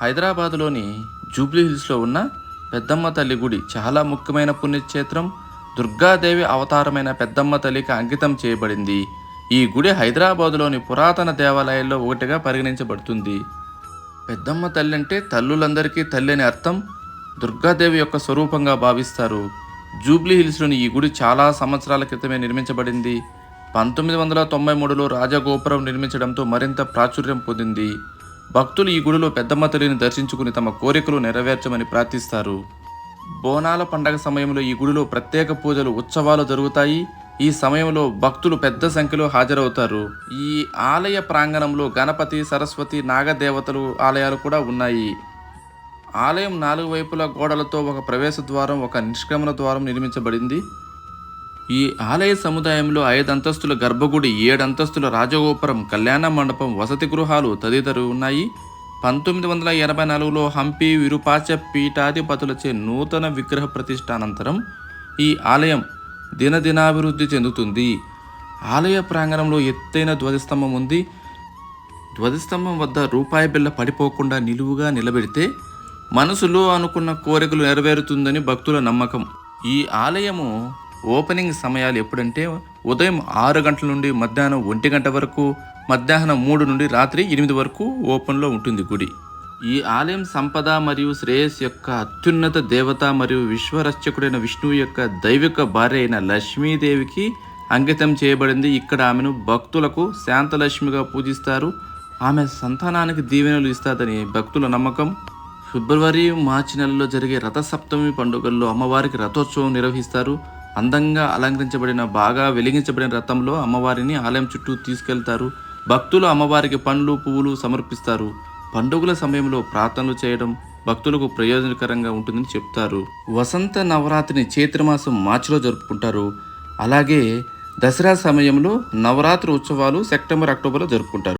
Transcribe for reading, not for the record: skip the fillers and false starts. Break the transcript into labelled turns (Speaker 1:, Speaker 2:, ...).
Speaker 1: హైదరాబాదులోని జూబ్లీ హిల్స్లో ఉన్న పెద్దమ్మ తల్లి గుడి చాలా ముఖ్యమైన పుణ్యక్షేత్రం. దుర్గాదేవి అవతారమైన పెద్దమ్మ తల్లికి అంకితం చేయబడింది. ఈ గుడి హైదరాబాదులోని పురాతన దేవాలయాల్లో ఒకటిగా పరిగణించబడుతుంది. పెద్దమ్మ తల్లి అంటే తల్లులందరికీ తల్లి అని అర్థం. దుర్గాదేవి యొక్క స్వరూపంగా భావిస్తారు. జూబ్లీ హిల్స్లోని ఈ గుడి చాలా సంవత్సరాల క్రితమే నిర్మించబడింది. 1993లో రాజగోపురం నిర్మించడంతో మరింత ప్రాచుర్యం పొందింది. భక్తులు ఈ గుడిలో పెద్దమ్మ తల్లిని దర్శించుకుని తమ కోరికలు నెరవేర్చమని ప్రార్థిస్తారు. బోనాల పండగ సమయంలో ఈ గుడిలో ప్రత్యేక పూజలు, ఉత్సవాలు జరుగుతాయి. ఈ సమయంలో భక్తులు పెద్ద సంఖ్యలో హాజరవుతారు. ఈ ఆలయ ప్రాంగణంలో గణపతి, సరస్వతి, నాగదేవతలు ఆలయాలు కూడా ఉన్నాయి. ఆలయం 4 వైపుల గోడలతో ఒక ప్రవేశ ద్వారం, ఒక నిష్క్రమణ ద్వారం నిర్మించబడింది. ఈ ఆలయ సముదాయంలో 5 అంతస్తుల గర్భగుడి, 7 అంతస్తుల రాజగోపురం, కళ్యాణ మండపం, వసతి గృహాలు తదితరులు ఉన్నాయి. 1984లో హంపి విరూపాక్ష పీఠాధిపతులచే నూతన విగ్రహ ప్రతిష్ఠ అనంతరం ఈ ఆలయం దినదినాభివృద్ధి చెందుతుంది. ఆలయ ప్రాంగణంలో ఎత్తైన ధ్వజస్తంభం ఉంది. ధ్వజస్తంభం వద్ద రూపాయి బిళ్ళ పడిపోకుండా నిలువుగా నిలబెడితే మనసులో అనుకున్న కోరికలు నెరవేరుతుందని భక్తుల నమ్మకం. ఈ ఆలయము ఓపెనింగ్ సమయాలు ఎప్పుడంటే ఉదయం 6 గంటల నుండి మధ్యాహ్నం 1 గంట వరకు, మధ్యాహ్నం 3 నుండి రాత్రి 8 వరకు ఓపెన్లో ఉంటుంది గుడి. ఈ ఆలయం సంపద మరియు శ్రేయస్ యొక్క అత్యున్నత దేవత మరియు విశ్వరక్షకుడైన విష్ణువు యొక్క దైవిక భార్య అయిన లక్ష్మీదేవికి అంకితం చేయబడింది. ఇక్కడ ఆమెను భక్తులకు శాంతలక్ష్మిగా పూజిస్తారు. ఆమె సంతానానికి దీవెనలు ఇస్తాదని భక్తుల నమ్మకం. ఫిబ్రవరి, మార్చి నెలలో జరిగే రథసప్తమి పండుగల్లో అమ్మవారికి రథోత్సవం నిర్వహిస్తారు. అందంగా అలంకరించబడిన, బాగా వెలిగించబడిన రథంలో అమ్మవారిని ఆలయం చుట్టూ తీసుకెళ్తారు. భక్తులు అమ్మవారికి పండ్లు, పువ్వులు సమర్పిస్తారు. పండుగల సమయంలో ప్రార్థనలు చేయడం భక్తులకు ప్రయోజనకరంగా ఉంటుందని చెప్తారు. వసంత నవరాత్రిని చైత్రమాసం మార్చిలో జరుపుకుంటారు. అలాగే దసరా సమయంలో నవరాత్రి ఉత్సవాలు సెప్టెంబర్, అక్టోబర్లో జరుపుకుంటారు.